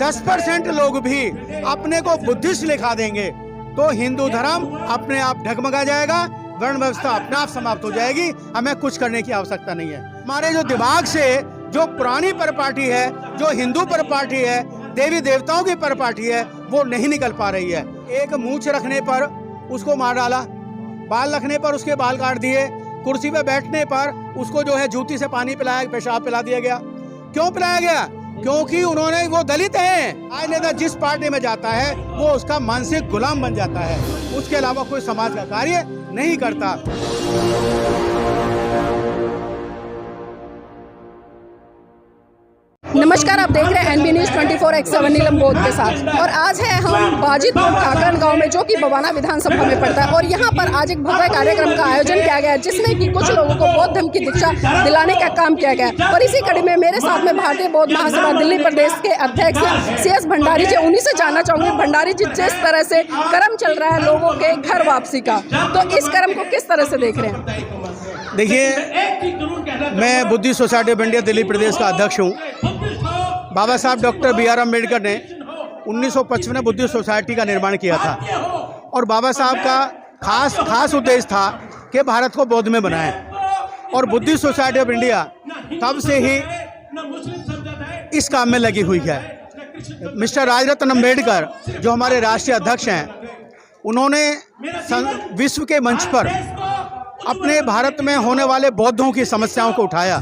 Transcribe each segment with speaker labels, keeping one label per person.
Speaker 1: 10% लोग भी अपने को बुद्धिस्ट लिखा देंगे तो हिंदू धर्म अपने आप ढगमगा जाएगा, वर्ण व्यवस्था अपने आप समाप्त हो जाएगी। हमें कुछ करने की आवश्यकता नहीं है। हमारे जो दिमाग से जो पुरानी परिपाटी है, जो हिंदू परिपाटी है, देवी देवताओं की परिपाटी है, वो नहीं निकल पा रही है। एक मूंछ रखने पर उसको मार डाला, बाल रखने पर उसके बाल काट दिए, कुर्सी पे बैठने पर उसको जो है जूती से पानी पिलाया, पेशाब पिला दिया गया। क्यों पिलाया गया? क्योंकि उन्होंने, वो दलित हैं। आज नेता जिस पार्टी में जाता है वो उसका मानसिक गुलाम बन जाता है, उसके अलावा कोई समाज का कार्य नहीं करता।
Speaker 2: नमस्कार, आप देख रहे हैं NB News 24/7 नीलम बोध के साथ। और आज है हम बाजितपुर ठाकरन गांव में, जो कि बवाना विधानसभा में पड़ता है। और यहां पर आज एक भव्य कार्यक्रम का आयोजन किया गया, जिसमें कि कुछ लोगों को बौद्ध धर्म की दीक्षा दिलाने का काम किया गया। और इसी कड़ी में मेरे साथ में भारतीय बौद्ध महासभा दिल्ली प्रदेश के अध्यक्ष CS भंडारी जी, उन्हीं से जानना चाहूंगी भंडारी जी, जिस तरह से कर्म चल रहा है लोगों के घर वापसी का, तो इस कर्म को किस तरह से देख रहे हैं?
Speaker 1: देखिए, मैं Buddhist Society of India Delhi प्रदेश का अध्यक्ष हूँ। बाबा साहब डॉक्टर BR अम्बेडकर ने 1955 में बुद्धिस्ट सोसाइटी का निर्माण किया था। और बाबा साहब का खास उद्देश्य था कि भारत को बौद्ध में बनाएं। और बुद्धिस्ट सोसाइटी ऑफ इंडिया तब से ही इस काम में लगी हुई है। मिस्टर राजरत्न अम्बेडकर, जो हमारे राष्ट्रीय अध्यक्ष हैं, उन्होंने विश्व के मंच पर अपने भारत में होने वाले बौद्धों की समस्याओं को उठाया।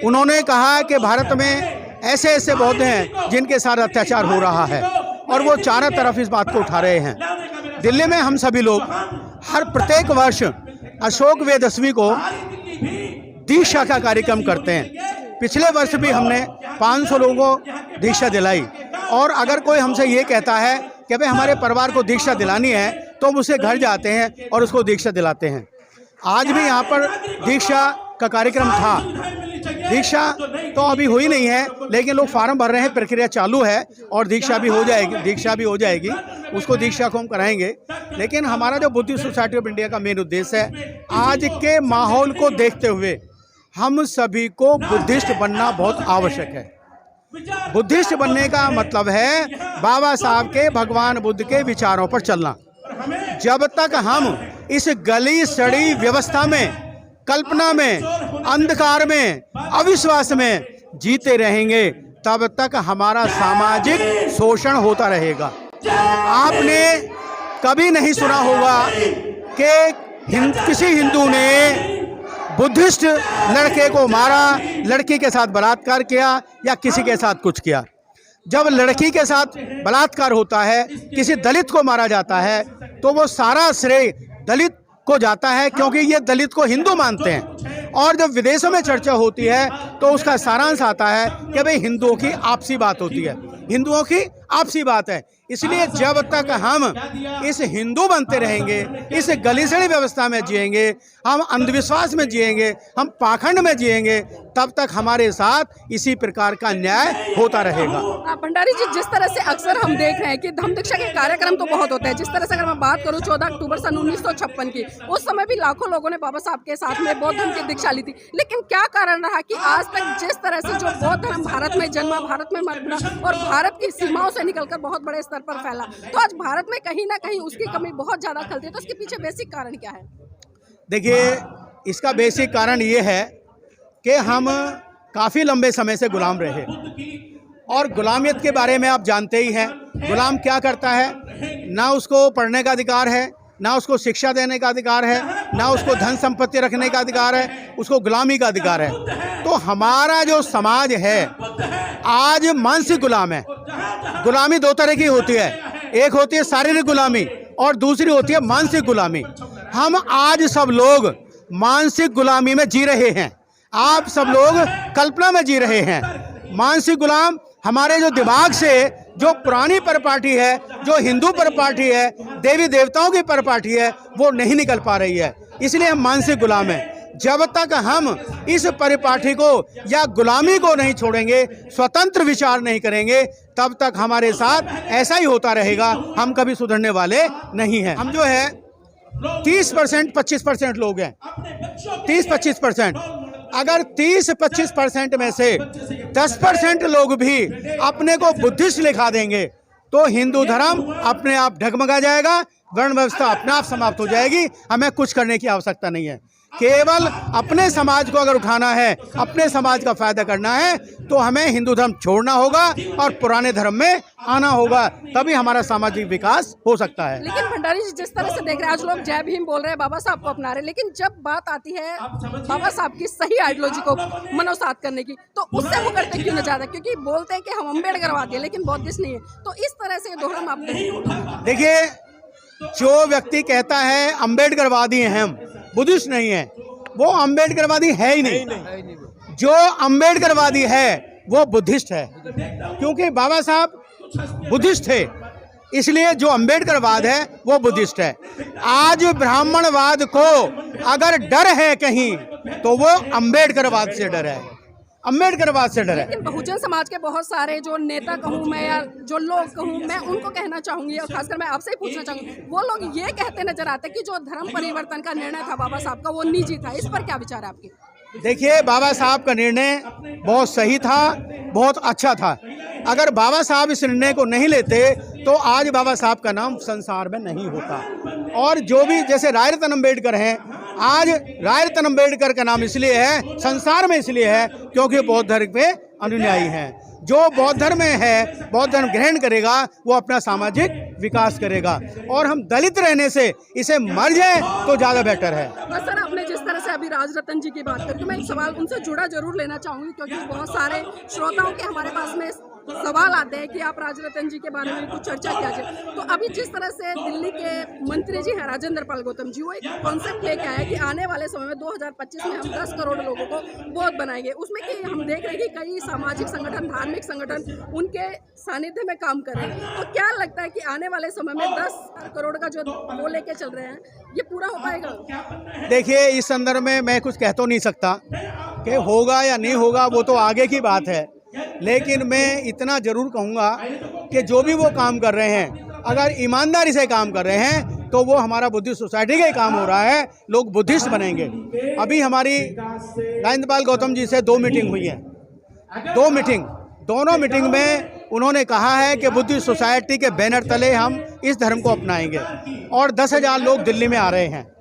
Speaker 1: उन्होंने कहा कि भारत में ऐसे ऐसे बौद्ध हैं जिनके साथ अत्याचार हो रहा है, और वो चारों तरफ इस बात को उठा रहे हैं। दिल्ली में हम सभी लोग हर प्रत्येक वर्ष अशोक वेदसवी को दीक्षा का कार्यक्रम करते हैं। पिछले वर्ष भी हमने 500 लोगों को दीक्षा दिलाई। और अगर कोई हमसे ये कहता है कि भाई हमारे परिवार को दीक्षा दिलानी है, तो हम उसके घर जाते हैं और उसको दीक्षा दिलाते हैं। आज भी यहाँ पर दीक्षा का कार्यक्रम था। दीक्षा तो अभी हुई नहीं है, लेकिन लोग फार्म भर रहे हैं, प्रक्रिया चालू है, और दीक्षा भी हो जाएगी। उसको दीक्षा को हम कराएंगे। लेकिन हमारा जो बुद्धिस्ट सोसाइटी ऑफ इंडिया का मेन उद्देश्य है, आज के माहौल को देखते हुए हम सभी को बुद्धिस्ट बनना बहुत आवश्यक है। बुद्धिस्ट बनने का मतलब है बाबा साहब के, भगवान बुद्ध के विचारों पर चलना। जब तक हम इस गली सड़ी व्यवस्था में, कल्पना में, अंधकार में, अविश्वास में जीते रहेंगे, तब तक हमारा सामाजिक शोषण होता रहेगा। आपने कभी नहीं सुना होगा कि किसी हिंदू ने बुद्धिस्ट लड़के को मारा, लड़की के साथ बलात्कार किया, या किसी के साथ कुछ किया। जब लड़की के साथ बलात्कार होता है, किसी दलित को मारा जाता है, तो वो सारा श्रेय दलित को जाता है, क्योंकि ये दलित को हिंदू मानते हैं। और जब विदेशों में चर्चा होती है तो उसका सारांश आता है कि भाई हिंदुओं की आपसी बात होती है, हिंदुओं की आपसी बात है। इसलिए जब तक हम इस हिंदू बनते रहेंगे, इस गलीसड़ी व्यवस्था में जिएंगे, हम अंधविश्वास में जिएंगे, हम पाखंड में जिएंगे, तब तक हमारे साथ इसी प्रकार का न्याय होता रहेगा।
Speaker 2: भंडारी जी, जिस तरह से अक्सर हम देख रहे हैं कि धम्म दीक्षा के कार्यक्रम तो बहुत होते हैं। जिस तरह से अगर मैं बात करूं 14 अक्टूबर सन 1956 की, उस समय भी लाखों लोगों ने बाबा साहब के साथ में बौद्ध धर्म की दीक्षा ली थी। लेकिन क्या कारण रहा कि आज तक जिस तरह से जो बौद्ध धर्म भारत में जन्मा, भारत में मरा और भारत की सीमाओं से निकलकर बहुत बड़े स्तर पर फैला, तो आज भारत में कहीं ना कहीं उसकी कमी बहुत ज्यादा खलती है। तो इसके पीछे बेसिक कारण क्या है? देखिए,
Speaker 1: इसका बेसिक कारण ये है कि हम काफ़ी लंबे समय से गुलाम रहे, और गुलामियत के बारे में आप जानते ही हैं। गुलाम क्या करता है? ना उसको पढ़ने का अधिकार है, ना उसको शिक्षा देने का अधिकार है, ना उसको धन संपत्ति रखने का अधिकार है, उसको गुलामी का अधिकार है। तो हमारा जो समाज है आज मानसिक गुलाम है। गुलामी दो तरह की होती है, एक होती है शारीरिक गुलामी और दूसरी होती है मानसिक गुलामी। हम आज सब लोग मानसिक गुलामी में जी रहे हैं, आप सब लोग कल्पना में जी रहे हैं। मानसिक गुलाम हमारे जो दिमाग से जो पुरानी परिपाटी है, जो हिंदू परिपाटी है, देवी देवताओं की परिपाटी है, वो नहीं निकल पा रही है। इसलिए हम मानसिक गुलाम हैं। जब तक हम इस परिपाटी को या गुलामी को नहीं छोड़ेंगे, स्वतंत्र विचार नहीं करेंगे, तब तक हमारे साथ ऐसा ही होता रहेगा। हम कभी सुधरने वाले नहीं हैं। हम जो है 30% 25% लोग हैं, 30-25%। अगर 30-25% में से 10% लोग भी अपने को बुद्धिस्ट लिखा देंगे तो हिंदू धर्म अपने आप डगमगा जाएगा, वर्ण व्यवस्था अपने आप समाप्त हो जाएगी। हमें कुछ करने की आवश्यकता नहीं है। केवल अपने समाज को अगर उठाना है, अपने समाज का फायदा करना है तो हमें हिंदू धर्म छोड़ना होगा और पुराने धर्म में आना होगा, तभी हमारा सामाजिक विकास हो सकता है।
Speaker 2: लेकिन भंडारी जी, जिस तरह से देख रहे हैं आज लोग जय भीम बोल रहे हैं, बाबा साहब को अपना रहे हैं, लेकिन जब बात आती है बाबा साहब की सही आइडियोलॉजी को मनोसात करने की तो उससे वो करते क्यों नहीं जाते? क्योंकि बोलते हैं कि हम अम्बेडकरवादी हैं लेकिन बौद्धिस्ट नहीं है, तो इस तरह से दोहरा आप
Speaker 1: देखिए, जो व्यक्ति कहता है अम्बेडकरवादी हैं हम, बुद्धिस्ट नहीं है, वो अम्बेडकरवादी है ही नहीं। जो अम्बेडकरवादी है वो बुद्धिस्ट है, क्योंकि बाबा साहब बुद्धिस्ट थे, इसलिए जो अम्बेडकरवाद है वो बुद्धिस्ट है। आज ब्राह्मणवाद को अगर डर है कहीं तो वो अम्बेडकरवाद से डर है, अम्बेडकरवाद से डर है।
Speaker 2: लेकिन बहुजन समाज के बहुत सारे जो नेता कहूँ मैं या जो लोग कहूँ मैं, उनको कहना चाहूंगी और खासकर मैं आपसे ही पूछना चाहूंगी, वो लोग ये कहते नजर आते कि जो धर्म परिवर्तन का निर्णय था बाबा साहब का वो निजी था। इस पर क्या विचार है आपके?
Speaker 1: देखिए, बाबा साहब का निर्णय बहुत सही था, बहुत अच्छा था। अगर बाबा साहब इस निर्णय को नहीं लेते तो आज बाबा साहब का नाम संसार में नहीं होता। और जो भी जैसे राय रतन अम्बेडकर हैं, आज राय रतन अम्बेडकर का नाम इसलिए है, संसार में इसलिए है क्योंकि बौद्ध धर्म के अनुयायी हैं। जो बौद्ध धर्म में है, बौद्ध धर्म ग्रहण करेगा वो अपना सामाजिक विकास करेगा, और हम दलित रहने से इसे मर जाए तो ज़्यादा बेटर है।
Speaker 2: सर, आपने जिस तरह से अभी राज रतन जी की बात करके मैं एक सवाल उनसे जुड़ा जरूर लेना चाहूंगी, क्योंकि बहुत सारे श्रोताओं के हमारे पास में सवाल आते हैं कि आप राज रतन जी के बारे में कुछ चर्चा किया जाए। तो अभी जिस तरह से दिल्ली के मंत्री जी हैं राजेंद्र पाल गौतम जी, वो एक कॉन्सेप्ट लेके आए कि आने वाले समय में 2025 में हम 10 करोड़ लोगों को बौद्ध बनाएंगे। उसमें कि हम देख रहे हैं कि कई सामाजिक संगठन, धार्मिक संगठन उनके सानिध्य में काम कर रहे हैं। तो क्या लगता है कि आने वाले समय में 10 करोड़ का जो वो लेके चल रहे हैं ये पूरा हो पाएगा?
Speaker 1: देखिए, इस संदर्भ में मैं कुछ कह तो नहीं सकता कि होगा या नहीं होगा, वो तो आगे की बात है। लेकिन मैं इतना ज़रूर कहूँगा कि जो भी वो काम कर रहे हैं, अगर ईमानदारी से काम कर रहे हैं तो वो हमारा बुद्धिस्ट सोसाइटी का ही काम हो रहा है, लोग बुद्धिस्ट बनेंगे। अभी हमारी राजेंद्र पाल गौतम जी से 2 मीटिंग हुई है, 2 मीटिंग, दोनों मीटिंग में उन्होंने कहा है कि बुद्धिस्ट सोसाइटी के बैनर तले हम इस धर्म को अपनाएंगे, और 10,000 लोग दिल्ली में आ रहे हैं।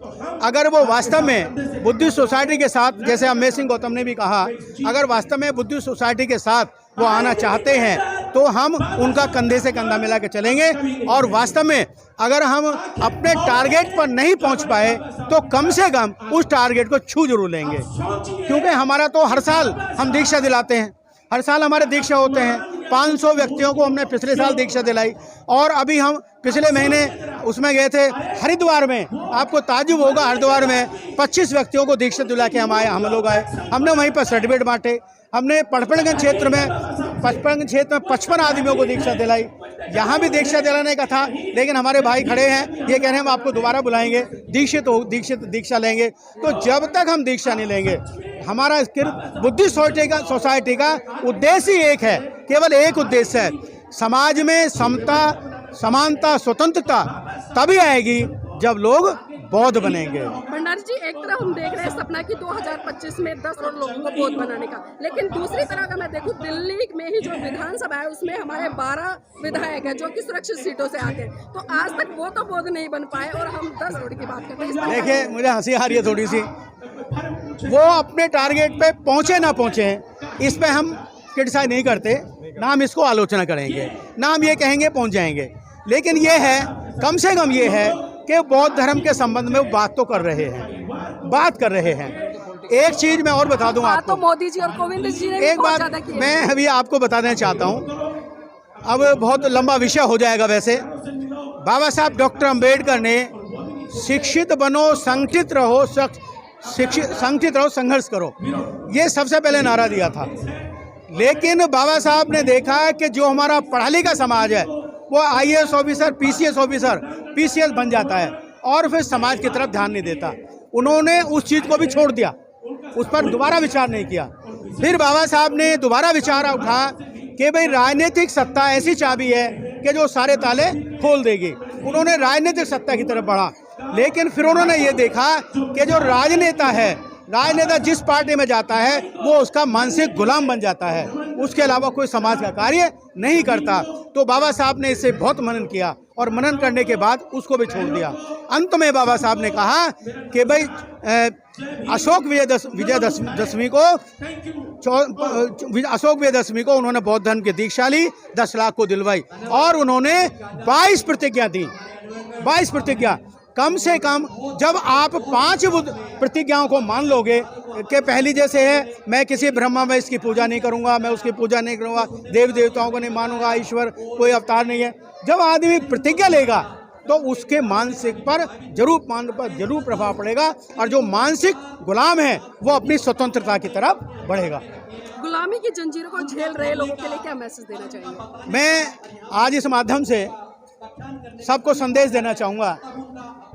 Speaker 1: अगर वो वास्तव में बुद्धिस्ट सोसाइटी के साथ, जैसे अमेश सिंह गौतम ने भी कहा, अगर वास्तव में बुद्धिस्ट सोसाइटी के साथ वो आना चाहते हैं तो हम उनका कंधे से कंधा मिला के चलेंगे। और वास्तव में अगर हम अपने टारगेट पर नहीं पहुंच पाए तो कम से कम उस टारगेट को छू जरूर लेंगे, क्योंकि हमारा तो हर साल हम दीक्षा दिलाते हैं, हर साल हमारे दीक्षा होते हैं। 500 व्यक्तियों को हमने पिछले साल दीक्षा दिलाई, और अभी हम पिछले महीने उसमें गए थे हरिद्वार में। आपको ताज्जुब होगा, हरिद्वार में 25 व्यक्तियों को दीक्षा दिला के हम लोग आए। हमने वहीं पर सर्टिफिकेट बांटे। हमने पड़पड़गंज क्षेत्र में 55 आदमियों को दीक्षा दिलाई। यहाँ भी दीक्षा दिलाने का था, लेकिन हमारे भाई खड़े हैं, ये कह रहे हैं हम आपको दोबारा बुलाएंगे, दीक्षा लेंगे। तो जब तक हम दीक्षा नहीं लेंगे, हमारा बुद्धिस्ट सोसाइटी का उद्देश्य ही एक है, केवल एक उद्देश्य है, समाज में समता, समानता, स्वतंत्रता तभी आएगी जब लोग बौद्ध बनेंगे।
Speaker 2: भंडारी जी, एक तरफ हम देख रहे हैं सपना की 2025 में 10 करोड़ लोगों को बौद्ध बनाने का, लेकिन दूसरी तरह का मैं देखूं, दिल्ली में ही जो विधानसभा है उसमें हमारे 12 विधायक हैं जो कि सुरक्षित सीटों से आते हैं। तो आज तक वो तो बौद्ध नहीं बन पाए और हम 10 करोड़ की बात करते हैं।
Speaker 1: देखिए, मुझे हंसी आ रही है थोड़ी सी। वो अपने टारगेट पे पहुँचे ना पहुँचे, इस पर हम क्रिटिसाइज नहीं करते, ना हम इसको आलोचना करेंगे, ना हम ये कहेंगे पहुँच जाएंगे। लेकिन ये है, कम से कम ये है कि बौद्ध धर्म के संबंध में वो बात तो कर रहे हैं। एक चीज मैं और बता दूं आपको,
Speaker 2: तो मोदी जी और कोविंद जी ने
Speaker 1: एक बात मैं अभी आपको बताना चाहता हूं, अब बहुत लंबा विषय हो जाएगा। वैसे बाबा साहब डॉक्टर अम्बेडकर ने शिक्षित बनो, संगठित रहो, संघर्ष करो, ये सबसे पहले नारा दिया था। लेकिन बाबा साहब ने देखा कि जो हमारा पढ़ा लिखा समाज है वो IAS officer, PCS officer, PCS बन जाता है और फिर समाज की तरफ ध्यान नहीं देता। उन्होंने उस चीज़ को भी छोड़ दिया, उस पर दोबारा विचार नहीं किया। फिर बाबा साहब ने दोबारा विचार उठा कि भाई राजनीतिक सत्ता ऐसी चाबी है कि जो सारे ताले खोल देगी। उन्होंने राजनीतिक सत्ता की तरफ बढ़ा, लेकिन फिर उन्होंने ये देखा कि जो राजनेता है राजनेता जिस पार्टी में जाता है वो उसका मानसिक गुलाम बन जाता है, उसके अलावा कोई समाज का कार्य नहीं करता। तो बाबा साहब ने इससे बहुत मनन किया और मनन करने के बाद उसको भी छोड़ दिया। अंत में बाबा साहब ने कहा कि भाई अशोक विजयदशमी को उन्होंने बौद्ध धर्म की दीक्षा ली, 10 लाख को दिलवाई और उन्होंने 22 प्रतिज्ञा दी। 22 प्रतिज्ञा, कम से कम जब आप 5 प्रतिज्ञाओं को मान लोगे कि पहली जैसे है मैं किसी ब्रह्मा में इसकी पूजा नहीं करूंगा, मैं उसकी पूजा नहीं करूंगा, देव देवताओं को नहीं मानूंगा, ईश्वर कोई अवतार नहीं है, जब आदमी प्रतिज्ञा लेगा तो उसके मानसिक पर जरूर प्रभाव पड़ेगा और जो मानसिक गुलाम है वो अपनी स्वतंत्रता की तरफ बढ़ेगा।
Speaker 2: गुलामी की जंजीरों को झेल रहे लोगों के लिए क्या मैसेज देना चाहेंगे? मैं
Speaker 1: आज इस माध्यम से सबको संदेश देना चाहूँगा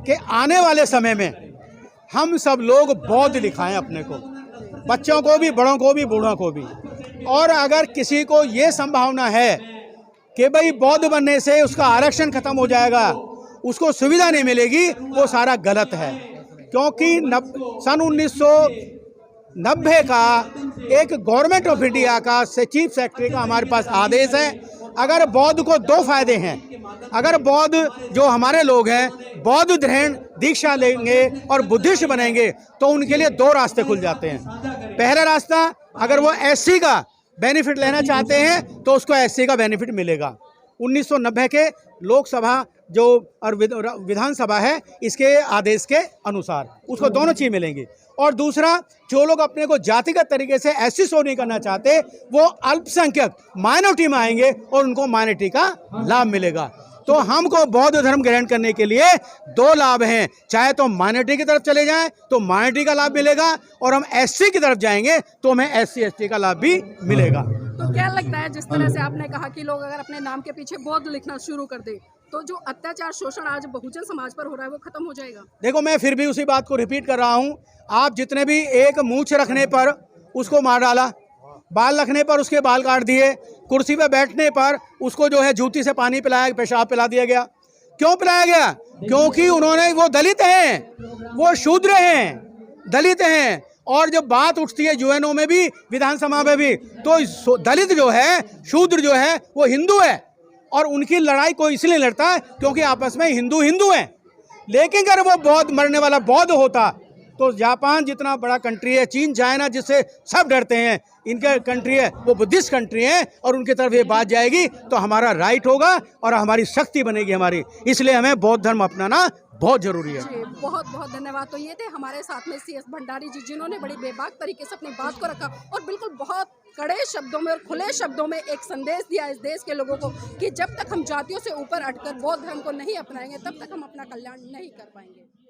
Speaker 1: कि आने वाले समय में हम सब लोग बौद्ध दिखाएं अपने को, बच्चों को भी, बड़ों को भी, बूढ़ों को भी। और अगर किसी को ये संभावना है कि भाई बौद्ध बनने से उसका आरक्षण खत्म हो जाएगा, उसको सुविधा नहीं मिलेगी, वो सारा गलत है। क्योंकि सन 1990 का एक गवर्नमेंट ऑफ इंडिया का चीफ सेक्रेटरी का हमारे पास आदेश है, अगर बौद्ध को 2 फायदे हैं। अगर बौद्ध जो हमारे लोग हैं बौद्ध धर्म दीक्षा लेंगे और बुद्धिस्ट बनेंगे तो उनके लिए 2 रास्ते खुल जाते हैं। पहला रास्ता, अगर वो एससी का बेनिफिट लेना चाहते हैं तो उसको एससी का बेनिफिट मिलेगा। 1990 के लोकसभा जो और विधानसभा है इसके आदेश के अनुसार उसको दोनों चीज़ मिलेंगी। और दूसरा, जो लोग अपने को जातिगत तरीके से एससी शो नहीं करना चाहते वो अल्पसंख्यक माइनॉरिटी में आएंगे और उनको माइनॉरिटी का लाभ मिलेगा। तो हमको बौद्ध धर्म ग्रहण करने के लिए 2 लाभ हैं, चाहे तो माइनॉरिटी की तरफ चले जाएं तो माइनॉरिटी का लाभ मिलेगा और हम एससी की तरफ जाएंगे तो हमें एससी एसटी का लाभ भी मिलेगा।
Speaker 2: तो क्या लगता है, जिस तरह से आपने कहा कि लोग अगर अपने नाम के पीछे बौद्ध लिखना शुरू कर दे तो जो अत्याचार शोषण आज बहुजन समाज पर हो रहा है वो खत्म हो जाएगा? देखो, मैं फिर भी उसी बात को रिपीट कर रहा हूँ। आप जितने भी एक मूंछ रखने पर उसको मार डाला, बाल रखने पर उसके बाल काट दिए, कुर्सी पर बैठने पर उसको जो है जूती से पानी पिलाया, पेशाब पिला दिया गया। क्यों पिलाया गया? क्योंकि उन्होंने, वो दलित हैं, वो शूद्र हैं, दलित हैं। और जब बात उठती है यूएनओ में भी, विधानसभा में भी, तो दलित जो है, शूद्र जो है, वो हिंदू है और उनकी लड़ाई कोई इसलिए लड़ता है क्योंकि आपस में हिंदू हैं। लेकिन अगर वो बौद्ध मरने वाला बौद्ध होता तो जापान जितना बड़ा कंट्री है, चीन, चाइना, जिससे सब डरते हैं, इनका कंट्री है, वो बुद्धिस्ट कंट्री है और उनकी तरफ ये बात जाएगी तो हमारा राइट होगा और हमारी शक्ति बनेगी हमारी। इसलिए हमें बौद्ध धर्म अपनाना बहुत जरूरी है। जी, बहुत बहुत धन्यवाद। तो ये थे हमारे साथ में CS भंडारी जी, जिन्होंने बड़ी बेबाक तरीके से अपनी बात को रखा और बिल्कुल बहुत कड़े शब्दों में और खुले शब्दों में एक संदेश दिया इस देश के लोगों को कि जब तक हम जातियों से ऊपर हटकर बौद्ध धर्म को नहीं अपनाएंगे तब तक हम अपना कल्याण नहीं कर पाएंगे।